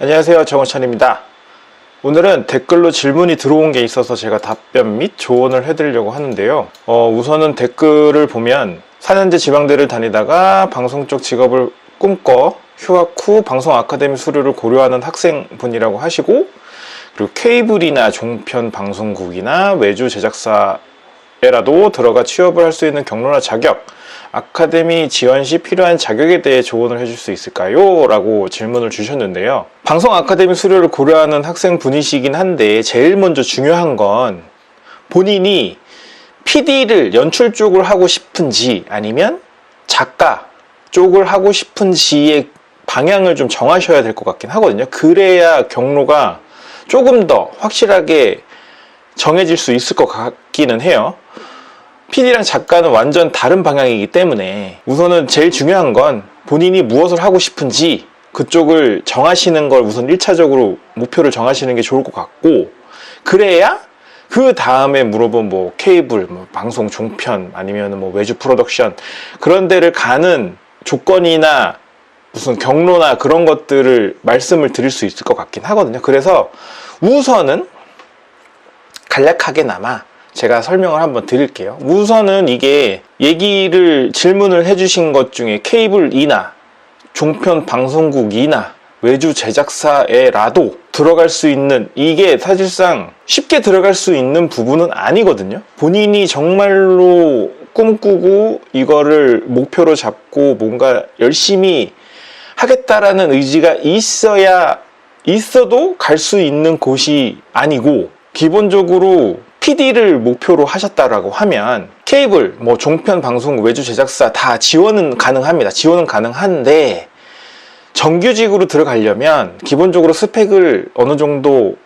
안녕하세요, 정호찬입니다. 오늘은 댓글로 질문이 들어온 게 있어서 제가 답변 및 조언을 해드리려고 하는데요. 우선은 댓글을 보면 4년제 지방대를 다니다가 방송 쪽 직업을 꿈꿔 휴학 후 방송 아카데미 수료를 고려하는 학생분이라고 하시고, 그리고 케이블이나 종편 방송국이나 외주 제작사에라도 들어가 취업을 할 수 있는 경로나 자격, 아카데미 지원 시 필요한 자격에 대해 조언을 해줄 수 있을까요? 라고 질문을 주셨는데요. 방송 아카데미 수료를 고려하는 학생분이시긴 한데 제일 먼저 중요한 건 본인이 PD를 연출 쪽을 하고 싶은지 아니면 작가 쪽을 하고 싶은지의 방향을 좀 정하셔야 될 것 같긴 하거든요. 그래야 경로가 조금 더 확실하게 정해질 수 있을 것 같기는 해요. PD랑 작가는 완전 다른 방향이기 때문에 우선은 제일 중요한 건 본인이 무엇을 하고 싶은지 그쪽을 정하시는 걸 우선 1차적으로 목표를 정하시는 게 좋을 것 같고, 그래야 그 다음에 물어본 뭐 케이블, 뭐 방송 종편 아니면 뭐 외주 프로덕션 그런 데를 가는 조건이나 무슨 경로나 그런 것들을 말씀을 드릴 수 있을 것 같긴 하거든요. 그래서 우선은 간략하게나마 제가 설명을 한번 드릴게요. 우선은 이게 질문을 해주신 것 중에 케이블이나 종편 방송국이나 외주 제작사에라도 들어갈 수 있는, 이게 사실상 쉽게 들어갈 수 있는 부분은 아니거든요. 본인이 정말로 꿈꾸고 이거를 목표로 잡고 뭔가 열심히 하겠다라는 의지가 있어도 갈 수 있는 곳이 아니고, 기본적으로 PD를 목표로 하셨다라고 하면 케이블, 뭐 종편, 방송, 외주 제작사 다 지원은 가능합니다. 지원은 가능한데 정규직으로 들어가려면 기본적으로 스펙을 어느 정도,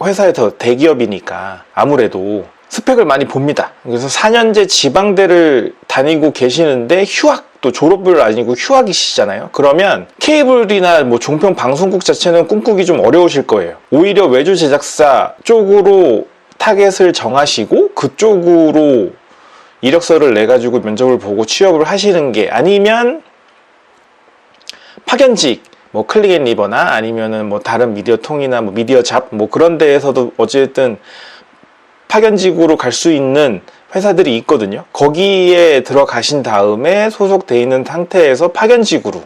회사에서 대기업이니까 아무래도 스펙을 많이 봅니다. 그래서 4년제 지방대를 다니고 계시는데 휴학도 졸업을 아니고 휴학이시잖아요. 그러면 케이블이나 뭐 종편 방송국 자체는 꿈꾸기 좀 어려우실 거예요. 오히려 외주 제작사 쪽으로 타겟을 정하시고 그쪽으로 이력서를 내가지고 면접을 보고 취업을 하시는 게, 아니면 파견직, 뭐 클릭앤리버나 아니면은 뭐 다른 미디어 통이나 뭐 미디어 잡 뭐 그런 데에서도 어쨌든 파견직으로 갈 수 있는 회사들이 있거든요. 거기에 들어가신 다음에 소속돼 있는 상태에서 파견직으로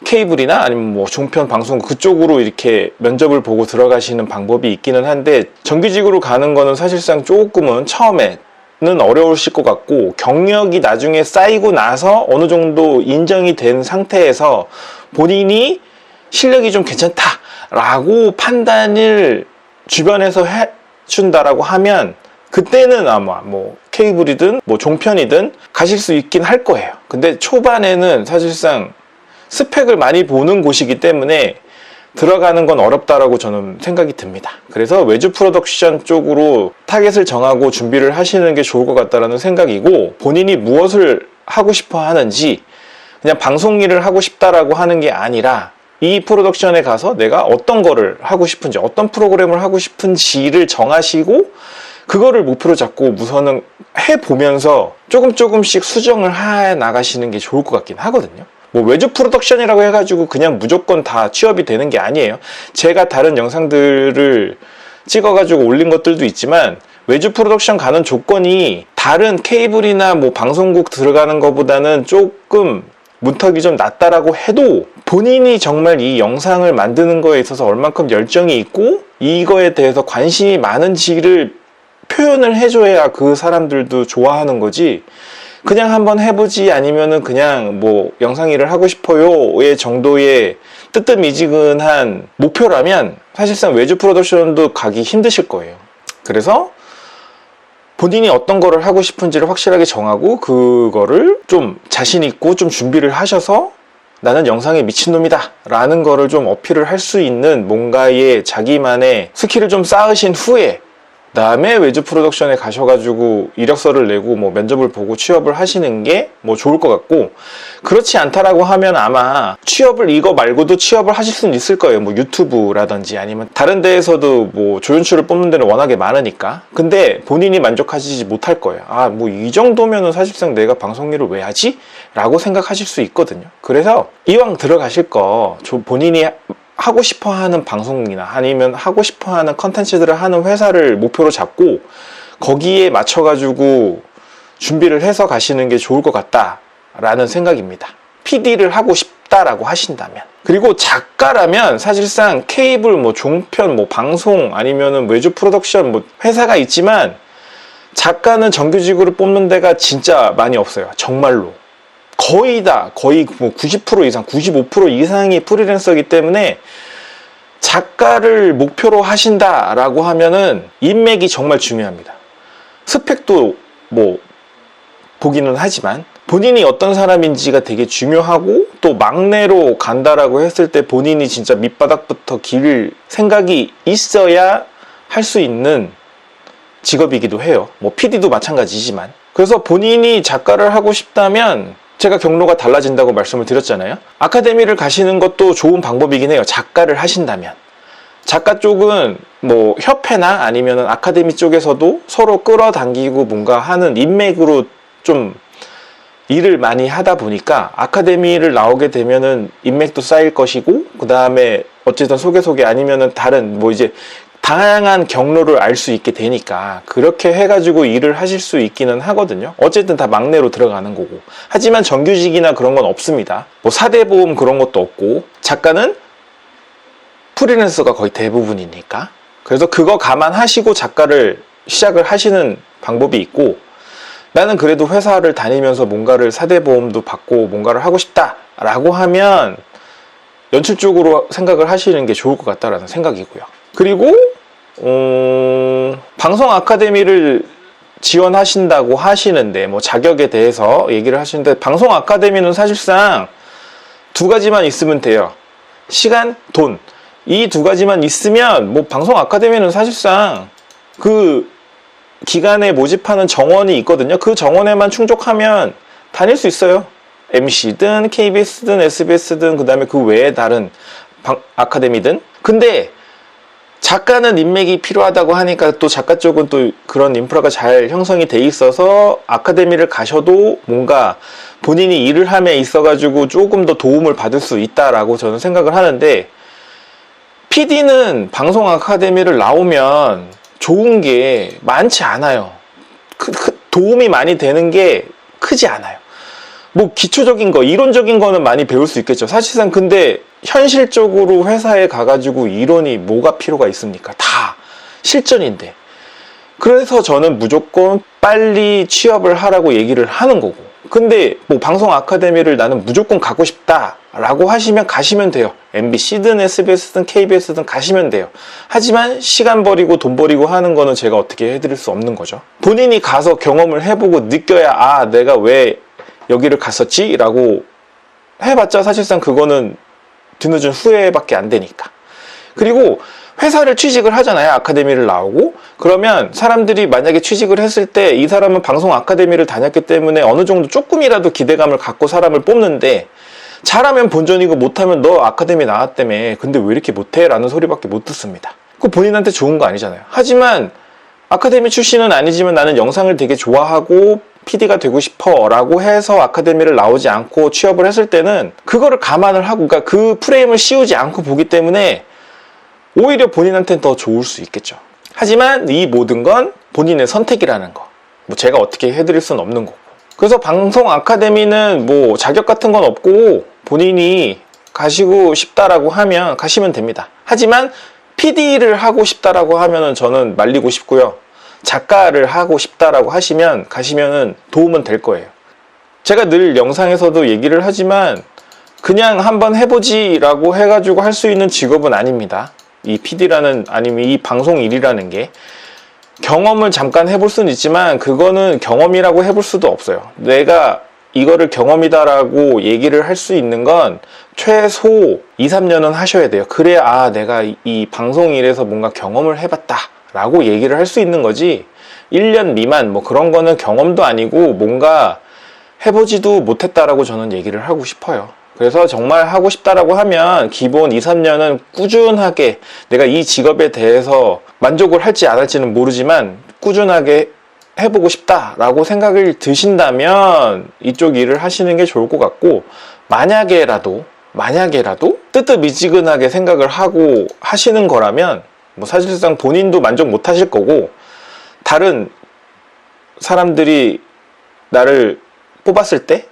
케이블이나 아니면 뭐 종편 방송 그쪽으로 이렇게 면접을 보고 들어가시는 방법이 있기는 한데, 정규직으로 가는 거는 사실상 조금은 처음에는 어려우실 것 같고, 경력이 나중에 쌓이고 나서 어느 정도 인정이 된 상태에서 본인이 실력이 좀 괜찮다라고 판단을 주변에서 해준다라고 하면 그때는 아마 뭐 케이블이든 뭐 종편이든 가실 수 있긴 할 거예요. 근데 초반에는 사실상 스펙을 많이 보는 곳이기 때문에 들어가는 건 어렵다라고 저는 생각이 듭니다. 그래서 외주 프로덕션 쪽으로 타겟을 정하고 준비를 하시는 게 좋을 것 같다라는 생각이고, 본인이 무엇을 하고 싶어 하는지 그냥 방송 일을 하고 싶다라고 하는 게 아니라 이 프로덕션에 가서 내가 어떤 거를 하고 싶은지, 어떤 프로그램을 하고 싶은지를 정하시고 그거를 목표로 잡고 우선은 해보면서 조금씩 수정을 해 나가시는 게 좋을 것 같긴 하거든요. 뭐 외주 프로덕션이라고 해가지고 그냥 무조건 다 취업이 되는 게 아니에요. 제가 다른 영상들을 찍어가지고 올린 것들도 있지만 외주 프로덕션 가는 조건이 다른 케이블이나 뭐 방송국 들어가는 것보다는 조금 문턱이 좀 낮다라고 해도 본인이 정말 이 영상을 만드는 거에 있어서 얼만큼 열정이 있고 이거에 대해서 관심이 많은지를 표현을 해줘야 그 사람들도 좋아하는 거지, 그냥 한번 해보지 아니면은 그냥 뭐 영상 일을 하고 싶어요의 정도의 뜨뜻미지근한 목표라면 사실상 외주 프로덕션도 가기 힘드실 거예요. 그래서 본인이 어떤 거를 하고 싶은지를 확실하게 정하고 그거를 좀 자신 있고 좀 준비를 하셔서 나는 영상에 미친놈이다 라는 거를 좀 어필을 할 수 있는 뭔가의 자기만의 스킬을 좀 쌓으신 후에 다음에 외주 프로덕션에 가셔가지고 이력서를 내고 뭐 면접을 보고 취업을 하시는 게 뭐 좋을 것 같고, 그렇지 않다라고 하면 아마 취업을 이거 말고도 취업을 하실 수는 있을 거예요. 뭐 유튜브라든지 아니면 다른 데에서도 뭐 조연출을 뽑는 데는 워낙에 많으니까. 근데 본인이 만족하시지 못할 거예요. 아, 뭐 이 정도면은 사실상 내가 방송 일을 왜 하지? 라고 생각하실 수 있거든요. 그래서 이왕 들어가실 거 본인이 하고 싶어 하는 방송이나 아니면 하고 싶어 하는 컨텐츠들을 하는 회사를 목표로 잡고 거기에 맞춰가지고 준비를 해서 가시는 게 좋을 것 같다라는 생각입니다. PD를 하고 싶다라고 하신다면. 그리고 작가라면 사실상 케이블, 뭐 종편, 뭐 방송 아니면은 외주 프로덕션 뭐 회사가 있지만 작가는 정규직으로 뽑는 데가 진짜 많이 없어요. 정말로. 거의 뭐 90% 이상, 95% 이상이 프리랜서이기 때문에 작가를 목표로 하신다라고 하면은 인맥이 정말 중요합니다. 스펙도 뭐 보기는 하지만 본인이 어떤 사람인지가 되게 중요하고 또 막내로 간다라고 했을 때 본인이 진짜 밑바닥부터 길 생각이 있어야 할 수 있는 직업이기도 해요. 뭐 PD도 마찬가지지만. 그래서 본인이 작가를 하고 싶다면 제가 경로가 달라진다고 말씀을 드렸잖아요. 아카데미를 가시는 것도 좋은 방법이긴 해요. 작가를 하신다면. 작가 쪽은 뭐 협회나 아니면은 아카데미 쪽에서도 서로 끌어당기고 뭔가 하는 인맥으로 좀 일을 많이 하다 보니까 아카데미를 나오게 되면은 인맥도 쌓일 것이고, 그 다음에 어쨌든 소개 아니면은 다른 뭐 이제 다양한 경로를 알 수 있게 되니까 그렇게 해가지고 일을 하실 수 있기는 하거든요. 어쨌든 다 막내로 들어가는 거고. 하지만 정규직이나 그런 건 없습니다. 뭐 사대보험 그런 것도 없고, 작가는 프리랜서가 거의 대부분이니까. 그래서 그거 감안하시고 작가를 시작을 하시는 방법이 있고, 나는 그래도 회사를 다니면서 뭔가를 사대보험도 받고 뭔가를 하고 싶다라고 하면 연출 쪽으로 생각을 하시는 게 좋을 것 같다라는 생각이고요. 그리고 방송 아카데미를 지원하신다고 하시는데 뭐 자격에 대해서 얘기를 하시는데, 방송 아카데미는 사실상 두 가지만 있으면 돼요. 시간, 돈. 이 두 가지만 있으면 뭐 방송 아카데미는 사실상 그 기간에 모집하는 정원이 있거든요. 그 정원에만 충족하면 다닐 수 있어요. MC든 KBS든 SBS든 그 다음에 그 외에 다른 아카데미든. 근데 작가는 인맥이 필요하다고 하니까 또 작가 쪽은 또 그런 인프라가 잘 형성이 돼 있어서 아카데미를 가셔도 뭔가 본인이 일을 함에 있어가지고 조금 더 도움을 받을 수 있다라고 저는 생각을 하는데, PD는 방송 아카데미를 나오면 좋은 게 많지 않아요. 도움이 많이 되는 게 크지 않아요. 뭐 기초적인 거, 이론적인 거는 많이 배울 수 있겠죠. 사실상 근데 현실적으로 회사에 가가지고 이론이 뭐가 필요가 있습니까? 다 실전인데. 그래서 저는 무조건 빨리 취업을 하라고 얘기를 하는 거고. 근데 뭐 방송 아카데미를 나는 무조건 가고 싶다라고 하시면 가시면 돼요. MBC든 SBS든 KBS든 가시면 돼요. 하지만 시간 버리고 돈 버리고 하는 거는 제가 어떻게 해드릴 수 없는 거죠. 본인이 가서 경험을 해보고 느껴야, 아, 내가 왜 여기를 갔었지? 라고 해봤자 사실상 그거는 뒤늦은 후회밖에 안 되니까. 그리고 회사를 취직을 하잖아요. 아카데미를 나오고. 그러면 사람들이 만약에 취직을 했을 때 이 사람은 방송 아카데미를 다녔기 때문에 어느 정도 조금이라도 기대감을 갖고 사람을 뽑는데, 잘하면 본전이고 못하면 너 아카데미 나왔다며 근데 왜 이렇게 못해? 라는 소리밖에 못 듣습니다. 그거 본인한테 좋은 거 아니잖아요. 하지만 아카데미 출신은 아니지만 나는 영상을 되게 좋아하고 PD가 되고 싶어 라고 해서 아카데미를 나오지 않고 취업을 했을 때는 그거를 감안을 하고, 그러니까 그 프레임을 씌우지 않고 보기 때문에 오히려 본인한테는 더 좋을 수 있겠죠. 하지만 이 모든 건 본인의 선택이라는 거, 뭐 제가 어떻게 해드릴 수는 없는 거고. 그래서 방송 아카데미는 뭐 자격 같은 건 없고 본인이 가시고 싶다라고 하면 가시면 됩니다. 하지만 PD를 하고 싶다라고 하면은 저는 말리고 싶고요. 작가를 하고 싶다라고 하시면 가시면은 도움은 될 거예요. 제가 늘 영상에서도 얘기를 하지만 그냥 한번 해보지라고 해가지고 할 수 있는 직업은 아닙니다. 이 PD라는, 아니면 이 방송 일이라는 게 경험을 잠깐 해볼 수는 있지만 그거는 경험이라고 해볼 수도 없어요. 내가 이거를 경험이다라고 얘기를 할 수 있는 건 최소 2, 3년은 하셔야 돼요. 그래야, 아, 내가 이 방송 일에서 뭔가 경험을 해봤다 라고 얘기를 할 수 있는 거지, 1년 미만 뭐 그런 거는 경험도 아니고 뭔가 해보지도 못했다라고 저는 얘기를 하고 싶어요. 그래서 정말 하고 싶다라고 하면 기본 2, 3년은 꾸준하게, 내가 이 직업에 대해서 만족을 할지 안 할지는 모르지만 꾸준하게 해보고 싶다라고 생각을 드신다면 이쪽 일을 하시는 게 좋을 것 같고, 만약에라도 만약에라도 뜨뜻미지근하게 생각을 하고 하시는 거라면 뭐 사실상 본인도 만족 못 하실 거고 다른 사람들이 나를 뽑았을 때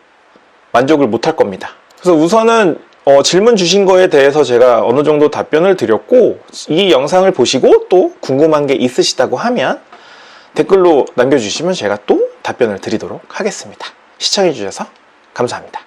만족을 못 할 겁니다. 그래서 우선은 질문 주신 거에 대해서 제가 어느 정도 답변을 드렸고, 이 영상을 보시고 또 궁금한 게 있으시다고 하면 댓글로 남겨주시면 제가 또 답변을 드리도록 하겠습니다. 시청해주셔서 감사합니다.